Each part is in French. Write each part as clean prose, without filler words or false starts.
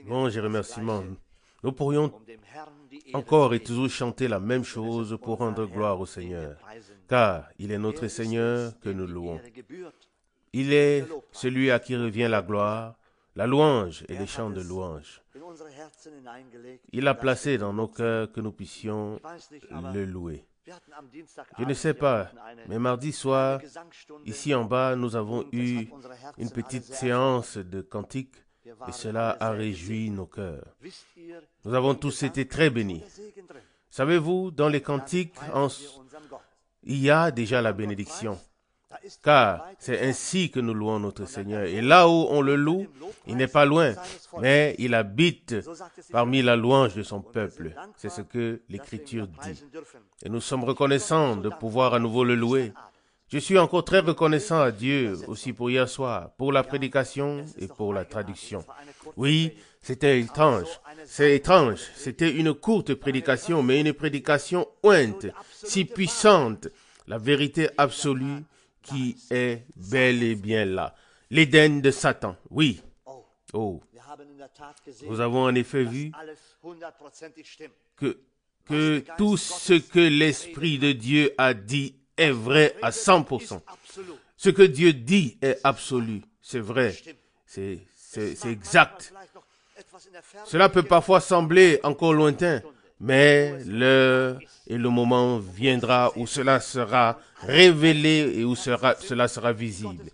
Louange et remerciements. Nous pourrions encore et toujours chanter la même chose pour rendre gloire au Seigneur, car il est notre Seigneur que nous louons. Il est celui à qui revient la gloire, la louange et les chants de louange. Il a placé dans nos cœurs que nous puissions le louer. Je ne sais pas, mais mardi soir, ici en bas, nous avons eu une petite séance de cantiques et cela a réjoui nos cœurs. Nous avons tous été très bénis. Savez-vous, dans les cantiques, il y a déjà la bénédiction. Car c'est ainsi que nous louons notre Seigneur. Et là où on le loue, il n'est pas loin, mais il habite parmi la louange de son peuple. C'est ce que l'Écriture dit. Et nous sommes reconnaissants de pouvoir à nouveau le louer. Je suis encore très reconnaissant à Dieu aussi pour hier soir, pour la prédication et pour la traduction. Oui, c'était étrange. C'est étrange. C'était une courte prédication, mais une prédication ointe, si puissante. La vérité absolue qui est bel et bien là. L'Éden de Satan, oui. Oh. Nous avons en effet vu que tout ce que l'Esprit de Dieu a dit est vrai à 100%. Ce que Dieu dit est absolu. C'est vrai. C'est exact. Cela peut parfois sembler encore lointain, mais l'heure et le moment viendra où cela sera révélé et où cela sera visible.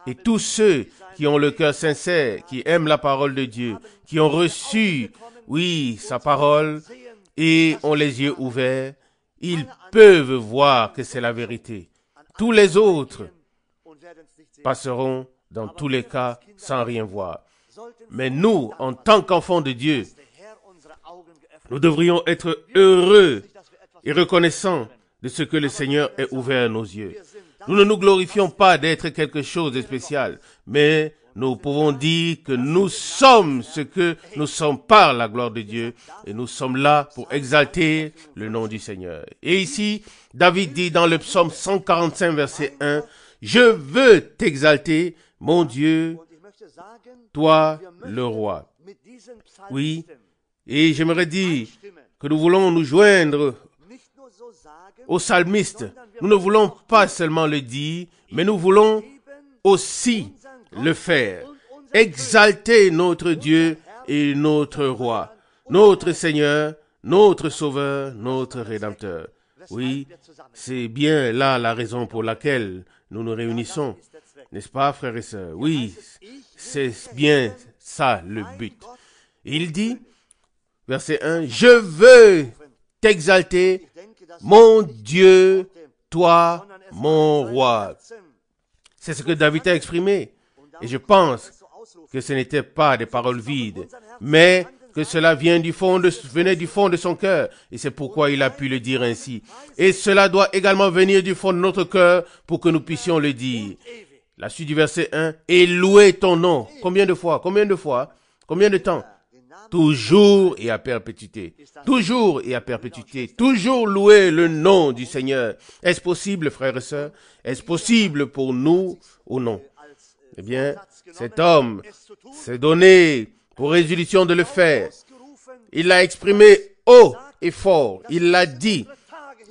Et tous ceux qui ont le cœur sincère, qui aiment la parole de Dieu, qui ont reçu, oui, sa parole, et ont les yeux ouverts, ils peuvent voir que c'est la vérité. Tous les autres passeront dans tous les cas sans rien voir. Mais nous, en tant qu'enfants de Dieu, nous devrions être heureux et reconnaissants de ce que le Seigneur ait ouvert nos yeux. Nous ne nous glorifions pas d'être quelque chose de spécial, mais nous pouvons dire que nous sommes ce que nous sommes par la gloire de Dieu et nous sommes là pour exalter le nom du Seigneur. Et ici, David dit dans le psaume 145, verset 1, « Je veux t'exalter, mon Dieu, toi le roi. » Oui, et j'aimerais dire que nous voulons nous joindre aux psalmistes. Nous ne voulons pas seulement le dire, mais nous voulons aussi le faire. Exalter notre Dieu et notre roi, notre Seigneur, notre Sauveur, notre Rédempteur. Oui, c'est bien là la raison pour laquelle nous nous réunissons. N'est-ce pas, frères et sœurs? Oui, c'est bien ça le but. Il dit, verset 1, « Je veux t'exalter, mon Dieu, toi, mon roi. » C'est ce que David a exprimé. Et je pense que ce n'était pas des paroles vides, mais que cela venait du fond de son cœur. Et c'est pourquoi il a pu le dire ainsi. Et cela doit également venir du fond de notre cœur pour que nous puissions le dire. La suite du verset 1, « Et louer ton nom. » Combien de fois? Combien de fois? Combien de temps? Toujours et à perpétuité. Toujours et à perpétuité. Toujours louer le nom du Seigneur. Est-ce possible, frères et sœurs? Est-ce possible pour nous ou non? Eh bien, cet homme s'est donné pour résolution de le faire. Il l'a exprimé haut et fort. Il l'a dit.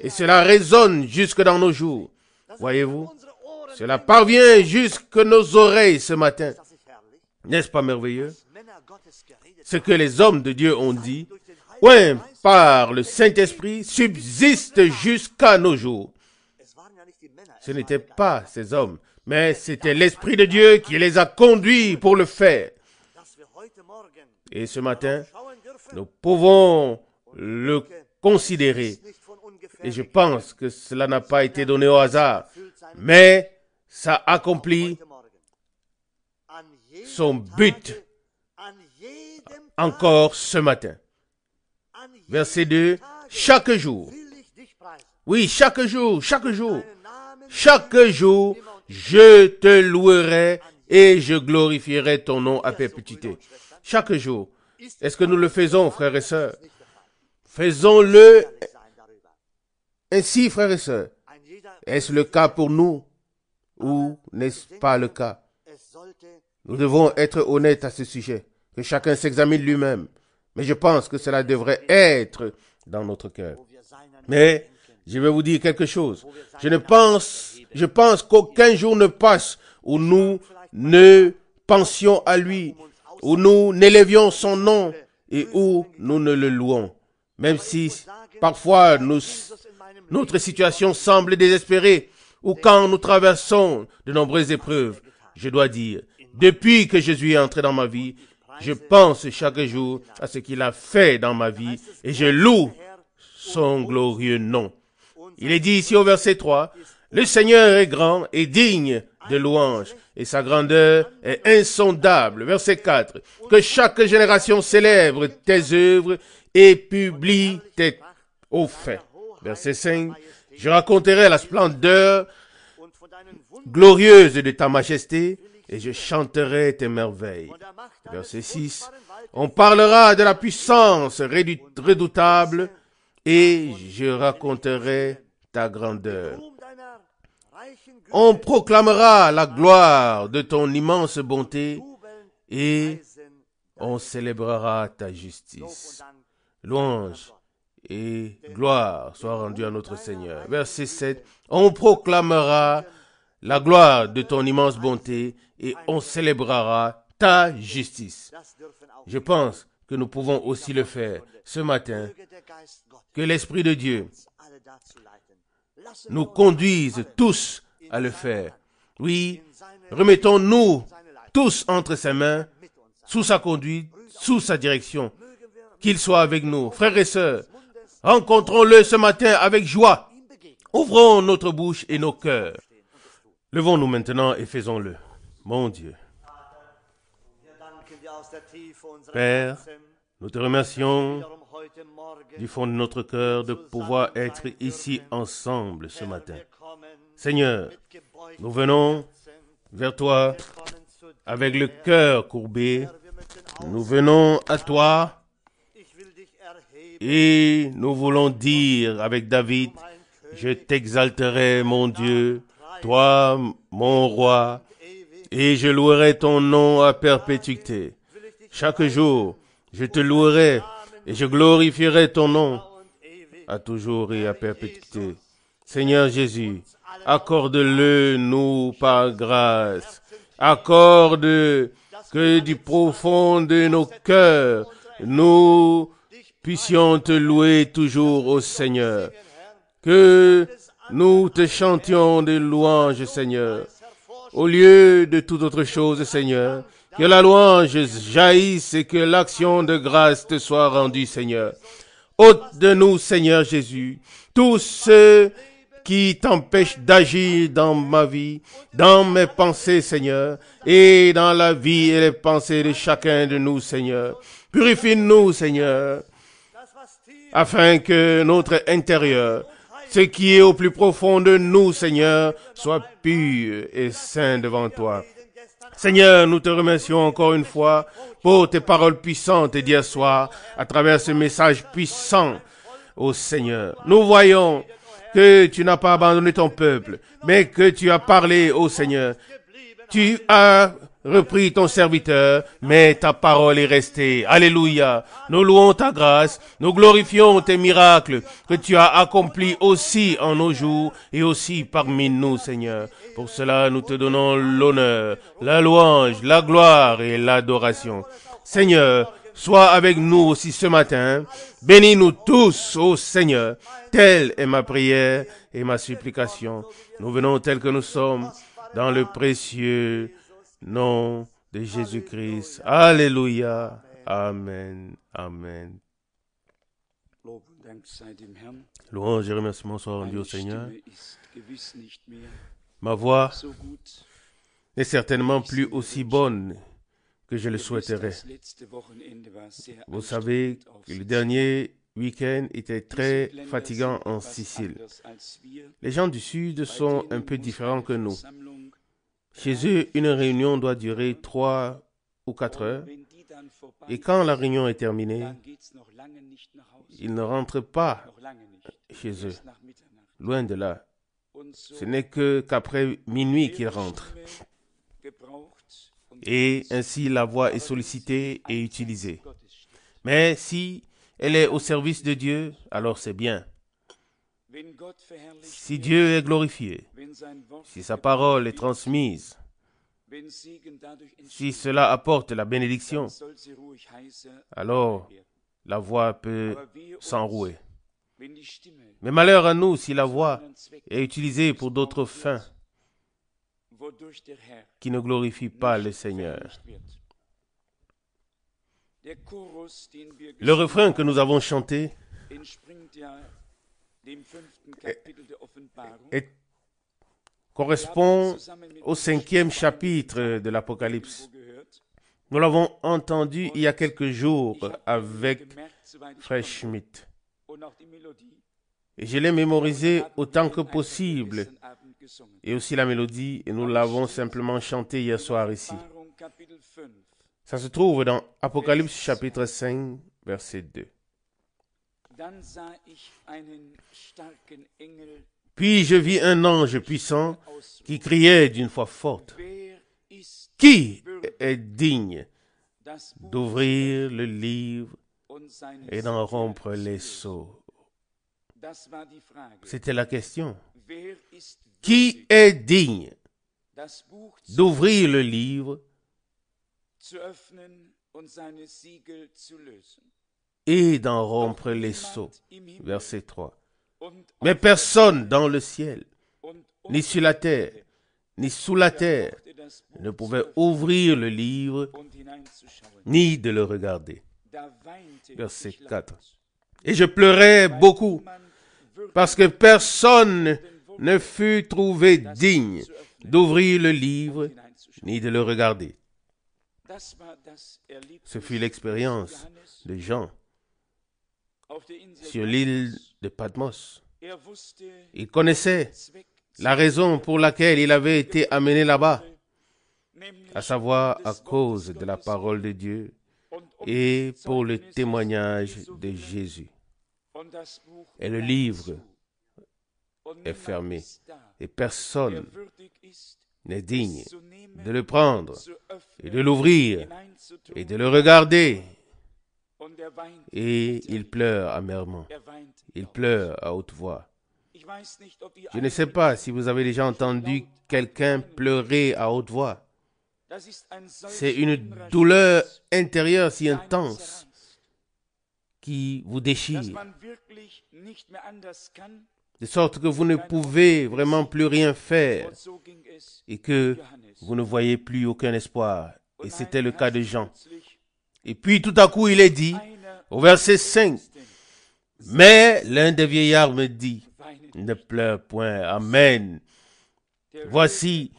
Et cela résonne jusque dans nos jours. Voyez-vous? Cela parvient jusque nos oreilles ce matin. N'est-ce pas merveilleux? Ce que les hommes de Dieu ont dit, ouais, par le Saint-Esprit, subsiste jusqu'à nos jours. Ce n'étaient pas ces hommes, mais c'était l'Esprit de Dieu qui les a conduits pour le faire. Et ce matin, nous pouvons le considérer. Et je pense que cela n'a pas été donné au hasard, mais ça accomplit son but encore ce matin. Verset 2, chaque jour. Oui, chaque jour, chaque jour. Chaque jour, je te louerai et je glorifierai ton nom à perpétuité. Chaque jour. Est-ce que nous le faisons, frères et sœurs? Faisons-le ainsi, frères et sœurs. Est-ce le cas pour nous ou n'est-ce pas le cas? Nous devons être honnêtes à ce sujet, que chacun s'examine lui-même. Mais je pense que cela devrait être dans notre cœur. Mais je vais vous dire quelque chose. Je pense qu'aucun jour ne passe où nous ne pensions à lui, où nous n'élevions son nom et où nous ne le louons. Même si parfois notre situation semble désespérée ou quand nous traversons de nombreuses épreuves, je dois dire, depuis que Jésus est entré dans ma vie, je pense chaque jour à ce qu'il a fait dans ma vie et je loue son glorieux nom. Il est dit ici au verset 3, « Le Seigneur est grand et digne de louange et sa grandeur est insondable. » Verset 4, « Que chaque génération célèbre tes œuvres et publie tes hauts faits. » Verset 5, « Je raconterai la splendeur glorieuse de ta majesté et je chanterai tes merveilles. » Verset 6, « On parlera de la puissance redoutable et je raconterai ta grandeur. On proclamera la gloire de ton immense bonté et on célébrera ta justice. Louange et gloire soient rendues à notre Seigneur. Verset 7, on proclamera la gloire de ton immense bonté et on célébrera ta justice. Je pense que nous pouvons aussi le faire ce matin, que l'Esprit de Dieu nous conduise tous à le faire. Oui, remettons-nous tous entre ses mains, sous sa conduite, sous sa direction. Qu'il soit avec nous, frères et sœurs. Rencontrons-le ce matin avec joie. Ouvrons notre bouche et nos cœurs. Levons-nous maintenant et faisons-le. Mon Dieu. Père, nous te remercions du fond de notre cœur de pouvoir être ici ensemble ce matin. Seigneur, nous venons vers toi avec le cœur courbé. Nous venons à toi et nous voulons dire avec David, je t'exalterai mon Dieu, toi mon roi, et je louerai ton nom à perpétuité. Chaque jour, je te louerai et je glorifierai ton nom à toujours et à perpétuité. Seigneur Jésus, accorde-le nous par grâce. Accorde que du profond de nos cœurs, nous puissions te louer toujours au Seigneur. Que nous te chantions des louanges, Seigneur. Au lieu de toute autre chose, Seigneur, que la louange jaillisse et que l'action de grâce te soit rendue, Seigneur. Ôte de nous, Seigneur Jésus, tous ceux qui t'empêchent d'agir dans ma vie, dans mes pensées, Seigneur, et dans la vie et les pensées de chacun de nous, Seigneur. Purifie-nous, Seigneur, afin que notre intérieur, ce qui est au plus profond de nous, Seigneur, soit pur et saint devant toi. Seigneur, nous te remercions encore une fois pour tes paroles puissantes d'hier soir, à travers ce message puissant, ô Seigneur. Nous voyons que tu n'as pas abandonné ton peuple, mais que tu as parlé, ô Seigneur. Tu as repris ton serviteur, mais ta parole est restée. Alléluia. Nous louons ta grâce, nous glorifions tes miracles que tu as accomplis aussi en nos jours et aussi parmi nous, Seigneur. Pour cela, nous te donnons l'honneur, la louange, la gloire et l'adoration. Seigneur, sois avec nous aussi ce matin. Bénis-nous tous, ô Seigneur. Telle est ma prière et ma supplication. Nous venons tels que nous sommes dans le précieux nom de Jésus-Christ. Alléluia. Amen. Amen. Louange et remerciements soient rendus au Seigneur. Ma voix n'est certainement plus aussi bonne que je le souhaiterais. Vous savez que le dernier week-end était très fatigant en Sicile. Les gens du Sud sont un peu différents que nous. Chez eux, une réunion doit durer 3 ou 4 heures. Et quand la réunion est terminée, ils ne rentrent pas chez eux. Loin de là. Ce n'est qu'après minuit qu'ils rentrent. Et ainsi la voix est sollicitée et utilisée. Mais si elle est au service de Dieu, alors c'est bien. Si Dieu est glorifié, si sa parole est transmise, si cela apporte la bénédiction, alors la voix peut s'enrouer. Mais malheur à nous si la voix est utilisée pour d'autres fins qui ne glorifient pas le Seigneur. Le refrain que nous avons chanté correspond au 5e chapitre de l'Apocalypse. Nous l'avons entendu il y a quelques jours avec Frère Schmidt. Et je l'ai mémorisé autant que possible. Et aussi la mélodie, et nous l'avons simplement chanté hier soir ici. Ça se trouve dans Apocalypse chapitre 5, verset 2. Puis je vis un ange puissant qui criait d'une voix forte. Qui est digne d'ouvrir le livre et d'en rompre les sceaux? C'était la question. Qui est digne d'ouvrir le livre et d'en rompre les sceaux? Verset 3. Mais personne dans le ciel, ni sur la terre, ni sous la terre, ne pouvait ouvrir le livre, ni de le regarder. Verset 4. Et je pleurais beaucoup, parce que personne ne fut trouvé digne d'ouvrir le livre, ni de le regarder. Ce fut l'expérience de Jean sur l'île de Patmos. Il connaissait la raison pour laquelle il avait été amené là-bas, à savoir à cause de la parole de Dieu et pour le témoignage de Jésus. Et le livre est fermé et personne n'est digne de le prendre et de l'ouvrir et de le regarder. Et il pleure amèrement. Il pleure à haute voix. Je ne sais pas si vous avez déjà entendu quelqu'un pleurer à haute voix. C'est une douleur intérieure si intense qui vous déchire, de sorte que vous ne pouvez vraiment plus rien faire et que vous ne voyez plus aucun espoir. Et c'était le cas de Jean. Et puis tout à coup il est dit, au verset 5, « Mais l'un des vieillards me dit, ne pleure point, Amen. Voici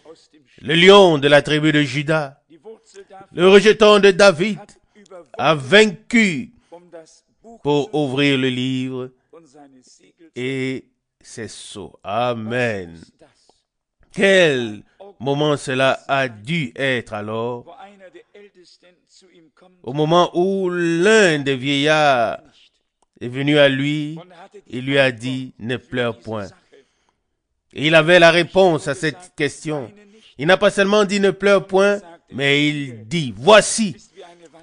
le lion de la tribu de Juda, le rejeton de David, a vaincu pour ouvrir le livre et ses sceaux. Amen. » Quel moment cela a dû être alors, au moment où l'un des vieillards est venu à lui et lui a dit, ne pleure point. Et il avait la réponse à cette question. Il n'a pas seulement dit ne pleure point, mais il dit, voici.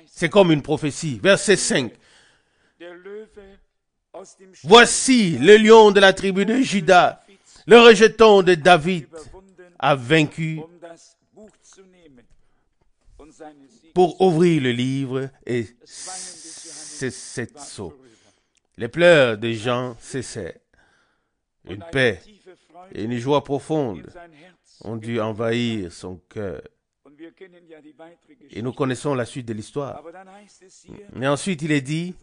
C'est comme une prophétie. Verset 5. Voici le lion de la tribu de Juda, le rejeton de David, a vaincu pour ouvrir le livre et ses sept sceaux. Les pleurs de Jean cessaient. Une paix et une joie profonde ont dû envahir son cœur. Et nous connaissons la suite de l'histoire. Mais ensuite, il est dit,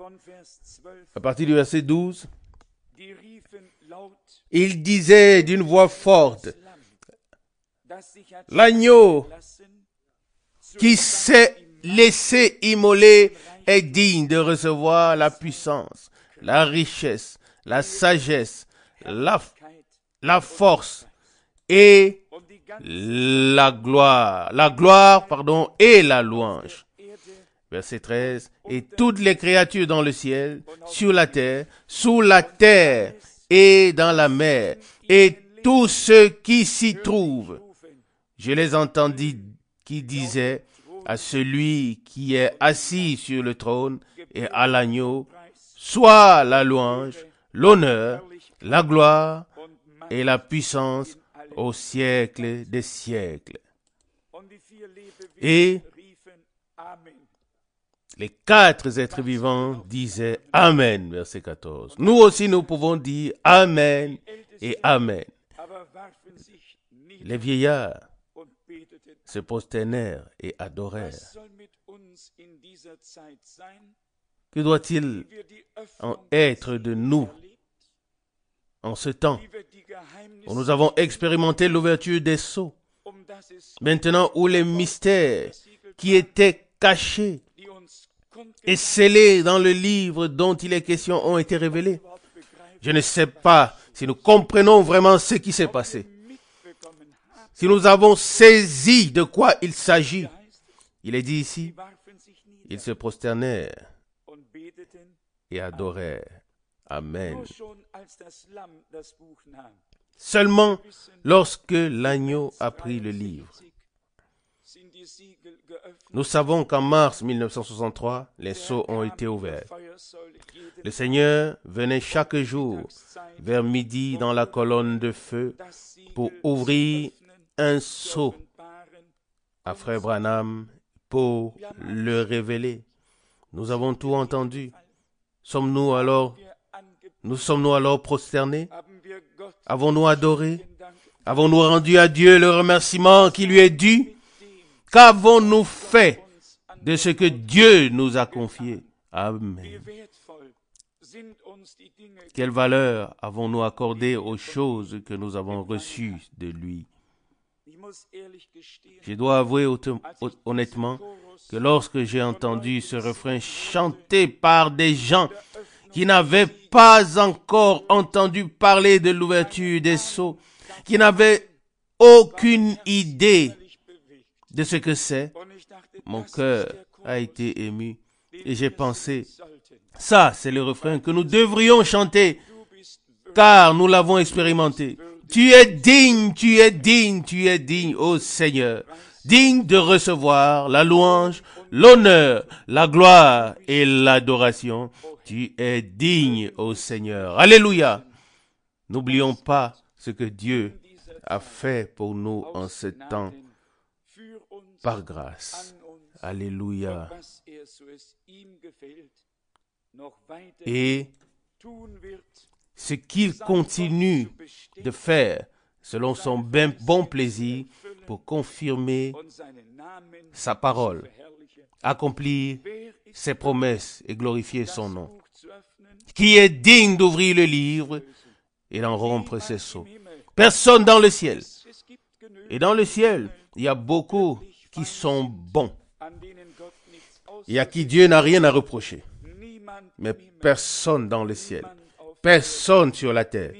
à partir du verset 12, il disait d'une voix forte, l'agneau qui s'est laissé immoler est digne de recevoir la puissance, la richesse, la sagesse, la force et la gloire et la louange. Verset 13. Et toutes les créatures dans le ciel, sur la terre, sous la terre et dans la mer, et tous ceux qui s'y trouvent. Je les entendis qui disaient, à celui qui est assis sur le trône et à l'agneau, soit la louange, l'honneur, la gloire et la puissance au siècle des siècles. Et les 4 êtres vivants disaient Amen, verset 14. Nous aussi, nous pouvons dire Amen et Amen. Les vieillards se prosternèrent et adorèrent. Que doit-il en être de nous en ce temps où nous avons expérimenté l'ouverture des sceaux, maintenant où les mystères qui étaient cachés et scellés dans le livre dont il est question ont été révélés? Je ne sais pas si nous comprenons vraiment ce qui s'est passé, si nous avons saisi de quoi il s'agit. Il est dit ici, ils se prosternèrent et adorèrent. Amen. Seulement lorsque l'agneau a pris le livre. Nous savons qu'en mars 1963, les sceaux ont été ouverts. Le Seigneur venait chaque jour vers midi dans la colonne de feu pour ouvrir un sceau à Frère Branham pour le révéler. Nous avons tout entendu. Nous sommes-nous alors prosternés? Avons-nous adoré? Avons-nous rendu à Dieu le remerciement qui lui est dû? Qu'avons-nous fait de ce que Dieu nous a confié? Amen. Quelle valeur avons-nous accordé aux choses que nous avons reçues de lui? Je dois avouer honnêtement que lorsque j'ai entendu ce refrain chanté par des gens qui n'avaient pas encore entendu parler de l'ouverture des sceaux, qui n'avaient aucune idée de ce que c'est, mon cœur a été ému et j'ai pensé, ça c'est le refrain que nous devrions chanter, car nous l'avons expérimenté. Tu es digne, tu es digne, tu es digne, ô Seigneur, digne de recevoir la louange, l'honneur, la gloire et l'adoration. Tu es digne, ô Seigneur. Alléluia. N'oublions pas ce que Dieu a fait pour nous en ce temps, par grâce. Alléluia. Et ce qu'il continue de faire selon son bon plaisir pour confirmer sa parole, accomplir ses promesses et glorifier son nom. Qui est digne d'ouvrir le livre et d'en rompre ses sceaux? Personne dans le ciel. Et dans le ciel, il y a beaucoup qui sont bons et à qui Dieu n'a rien à reprocher. Mais personne dans le ciel, personne sur la terre,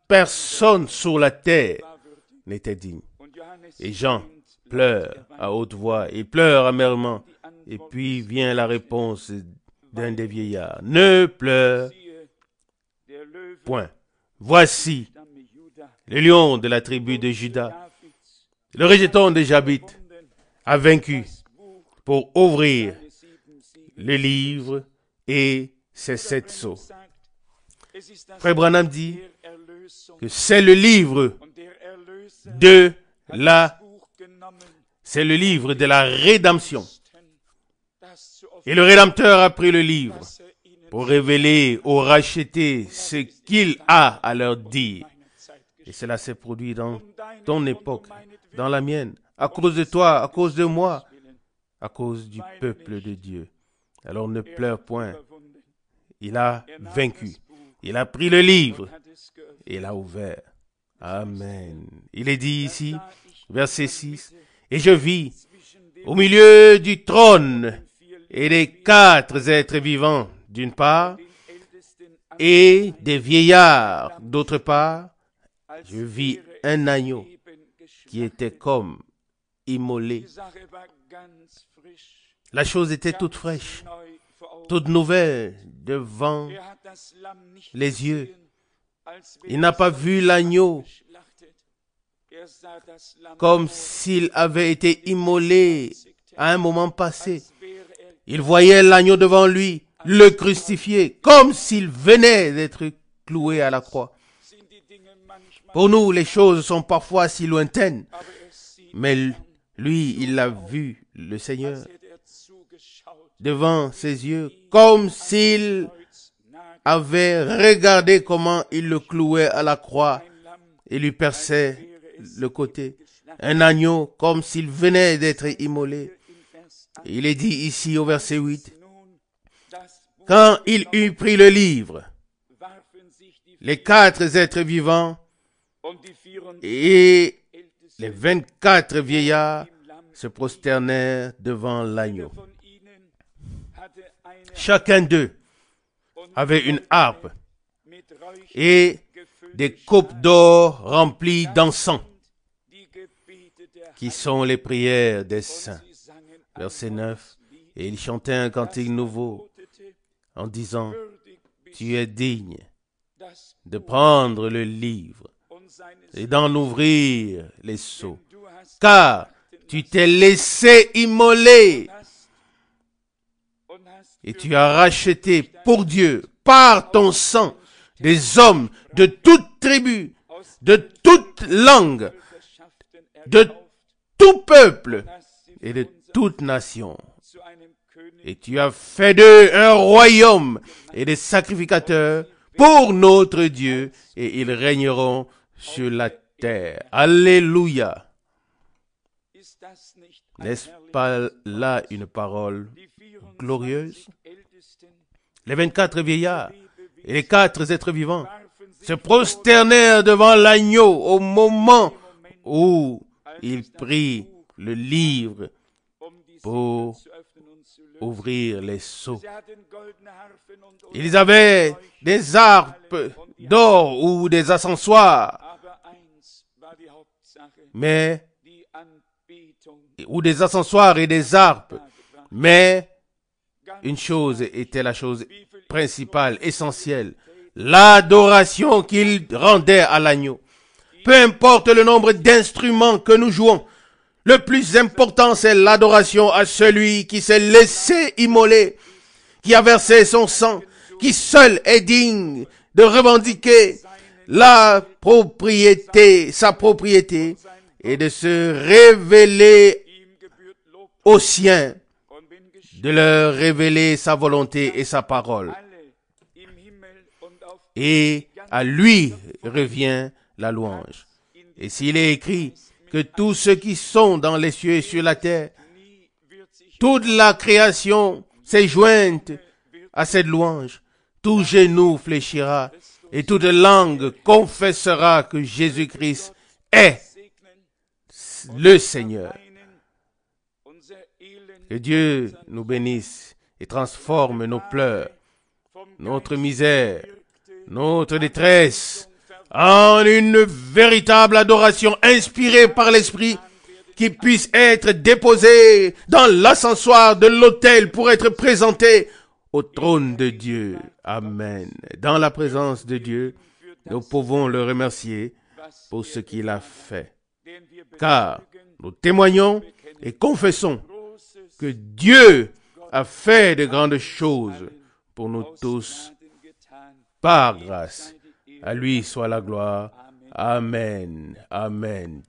personne sur la terre n'était digne. Et Jean pleure à haute voix, il pleure amèrement. Et puis vient la réponse d'un des vieillards. Ne pleure point. Voici le lion de la tribu de Juda, le rejeton de Jabit, a vaincu pour ouvrir le livre et ses 7 sceaux. Frère Branham dit que c'est le livre de la rédemption. Et le Rédempteur a pris le livre pour révéler aux rachetés ce qu'il a à leur dire. Et cela s'est produit dans ton époque, dans la mienne, à cause de toi, à cause de moi, à cause du peuple de Dieu. Alors ne pleure point. Il a vaincu. Il a pris le livre et l'a ouvert. Amen. Il est dit ici, verset 6, « Et je vis au milieu du trône et des 4 êtres vivants, d'une part, et des vieillards, d'autre part, je vis un agneau qui était comme immolé. » La chose était toute fraîche, toute nouvelle devant les yeux. Il n'a pas vu l'agneau comme s'il avait été immolé à un moment passé. Il voyait l'agneau devant lui, le crucifié, comme s'il venait d'être cloué à la croix. Pour nous, les choses sont parfois si lointaines, mais lui, il a vu le Seigneur devant ses yeux, comme s'il avait regardé comment il le clouait à la croix et lui perçait le côté. Un agneau, comme s'il venait d'être immolé. Il est dit ici au verset 8, « Quand il eut pris le livre, les 4 êtres vivants et les 24 vieillards se prosternèrent devant l'agneau. Chacun d'eux avait une harpe et des coupes d'or remplies d'encens, qui sont les prières des saints. » Verset 9. Et ils chantaient un cantique nouveau en disant, « Tu es digne de prendre le livre et d'en ouvrir les sceaux, car tu t'es laissé immoler et tu as racheté pour Dieu, par ton sang, des hommes de toute tribu, de toute langue, de tout peuple et de toute nation. Et tu as fait d'eux un royaume et des sacrificateurs pour notre Dieu, et ils régneront sur la terre. » Alléluia. N'est-ce pas là une parole glorieuse? Les 24 vieillards et les 4 êtres vivants se prosternèrent devant l'agneau au moment où il prit le livre pour ouvrir les sceaux. Ils avaient des harpes d'or ou des accessoires, ou des accessoires et des harpes, mais une chose était la chose principale, essentielle, l'adoration qu'ils rendaient à l'agneau. Peu importe le nombre d'instruments que nous jouons, le plus important c'est l'adoration à celui qui s'est laissé immoler, qui a versé son sang, qui seul est digne de revendiquer sa propriété, et de se révéler aux siens, de leur révéler sa volonté et sa parole. Et à lui revient la louange. Et s'il est écrit que tous ceux qui sont dans les cieux et sur la terre, toute la création s'est jointe à cette louange, tout genou fléchira et toute langue confessera que Jésus-Christ est le Seigneur. Que Dieu nous bénisse et transforme nos pleurs, notre misère, notre détresse en une véritable adoration inspirée par l'Esprit qui puisse être déposée dans l'ascensoir de l'autel pour être présentée au trône de Dieu. Amen. Dans la présence de Dieu, nous pouvons le remercier pour ce qu'il a fait. Car nous témoignons et confessons que Dieu a fait de grandes choses pour nous tous par grâce. À lui soit la gloire. Amen. Amen.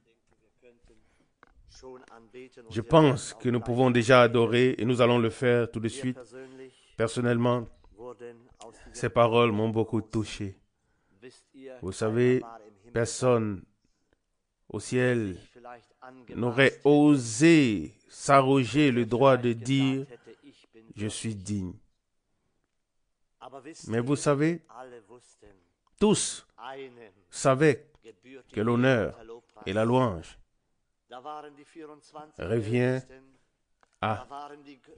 Je pense que nous pouvons déjà adorer et nous allons le faire tout de suite. Personnellement, ces paroles m'ont beaucoup touché. Vous savez, personne au ciel n'aurait osé s'arroger le droit de dire « Je suis digne ». Mais vous savez, tous savaient que l'honneur et la louange revient à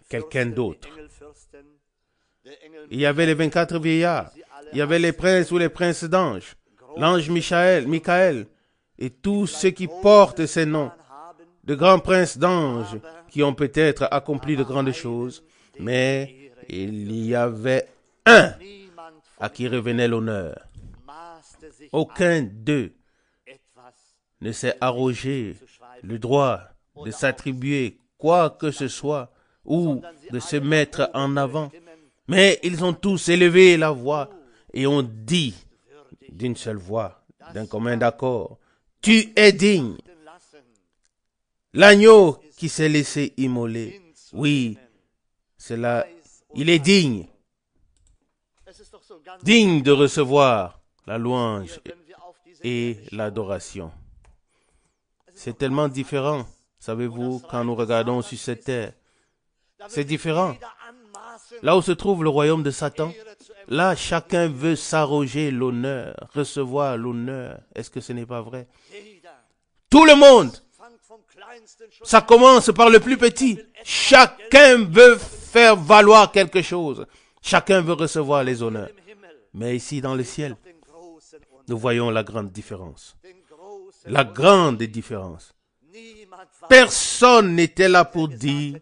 quelqu'un d'autre. Il y avait les 24 vieillards, il y avait les princes ou les princes d'anges, l'ange Michael, et tous ceux qui portent ces noms, de grands princes d'anges qui ont peut-être accompli de grandes choses, mais il y avait un à qui revenait l'honneur. Aucun d'eux ne s'est arrogé le droit de s'attribuer quoi que ce soit ou de se mettre en avant. Mais ils ont tous élevé la voix et ont dit d'une seule voix, d'un commun accord, « Tu es digne. » L'agneau qui s'est laissé immoler, oui, cela, il est digne. Digne de recevoir la louange et l'adoration. C'est tellement différent, savez-vous, quand nous regardons sur cette terre. C'est différent. Là où se trouve le royaume de Satan, là, chacun veut s'arroger l'honneur, recevoir l'honneur. Est-ce que ce n'est pas vrai? Tout le monde. Ça commence par le plus petit. Chacun veut faire valoir quelque chose. Chacun veut recevoir les honneurs. Mais ici, dans le ciel, nous voyons la grande différence. La grande différence. Personne n'était là pour dire,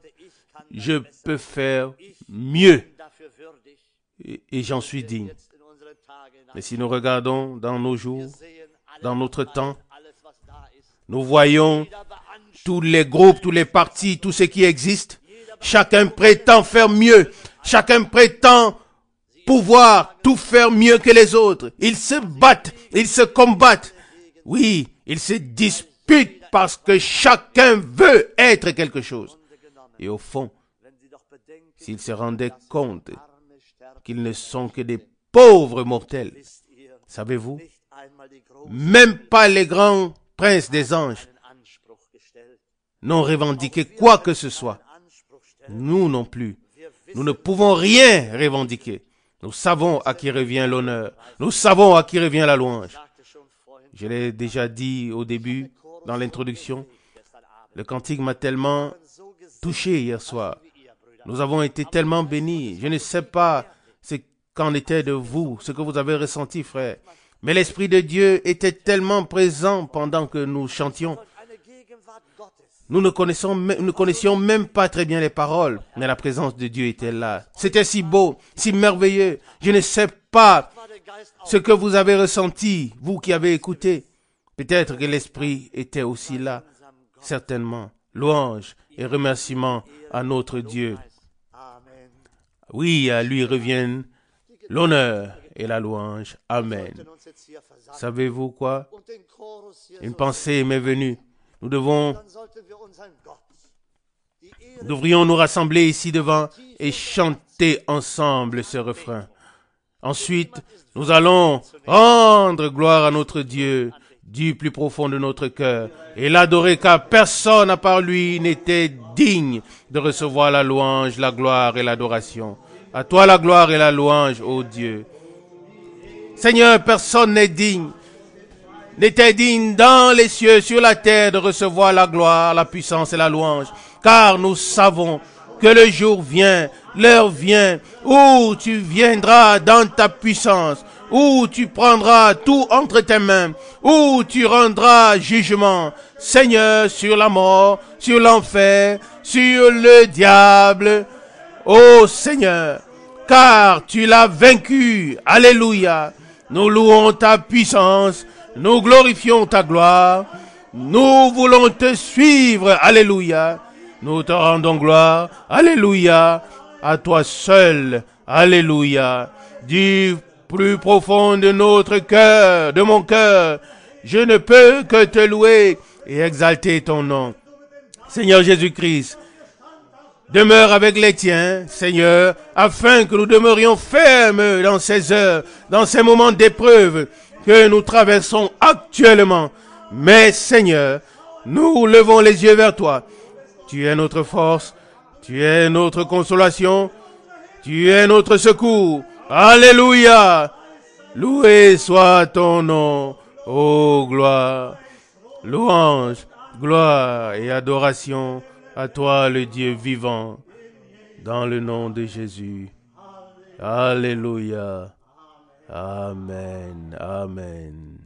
je peux faire mieux. Et j'en suis digne. Mais si nous regardons dans nos jours, dans notre temps, nous voyons tous les groupes, tous les partis, tout ce qui existe. Chacun prétend faire mieux. Chacun prétend pouvoir tout faire mieux que les autres. Ils se battent, ils se combattent. Oui, ils se disputent parce que chacun veut être quelque chose. Et au fond, s'ils se rendaient compte qu'ils ne sont que des pauvres mortels, savez-vous, même pas les grands princes des anges n'ont revendiqué quoi que ce soit. Nous non plus. Nous ne pouvons rien revendiquer. Nous savons à qui revient l'honneur. Nous savons à qui revient la louange. Je l'ai déjà dit au début, dans l'introduction. Le cantique m'a tellement touché hier soir. Nous avons été tellement bénis. Je ne sais pas ce qu'en était de vous, ce que vous avez ressenti, frère. Mais l'Esprit de Dieu était tellement présent pendant que nous chantions. Nous ne connaissions même pas très bien les paroles, mais la présence de Dieu était là. C'était si beau, si merveilleux. Je ne sais pas ce que vous avez ressenti, vous qui avez écouté. Peut-être que l'Esprit était aussi là, certainement. Louange et remerciement à notre Dieu. Oui, à lui reviennent l'honneur et la louange. Amen. Savez-vous quoi? Une pensée m'est venue. Nous devrions nous rassembler ici devant et chanter ensemble ce refrain. Ensuite, nous allons rendre gloire à notre Dieu du plus profond de notre cœur et l'adorer car personne à part lui n'était digne de recevoir la louange, la gloire et l'adoration. À toi la gloire et la louange, ô Dieu. Seigneur, personne n'était digne dans les cieux, sur la terre, de recevoir la gloire, la puissance et la louange. Car nous savons que le jour vient, l'heure vient, où tu viendras dans ta puissance, où tu prendras tout entre tes mains, où tu rendras jugement, Seigneur, sur la mort, sur l'enfer, sur le diable. Ô Seigneur, car tu l'as vaincu. Alléluia. Nous louons ta puissance. Nous glorifions ta gloire. Nous voulons te suivre. Alléluia. Nous te rendons gloire. Alléluia. À toi seul. Alléluia. Du plus profond de notre cœur, de mon cœur, je ne peux que te louer et exalter ton nom. Seigneur Jésus-Christ, demeure avec les tiens, Seigneur, afin que nous demeurions fermes dans ces heures, dans ces moments d'épreuve que nous traversons actuellement. Mais Seigneur, nous levons les yeux vers toi. Tu es notre force, tu es notre consolation, tu es notre secours. Alléluia! Loué soit ton nom, ô gloire, louange, gloire et adoration à toi le Dieu vivant, dans le nom de Jésus. Alléluia. Amen. Amen.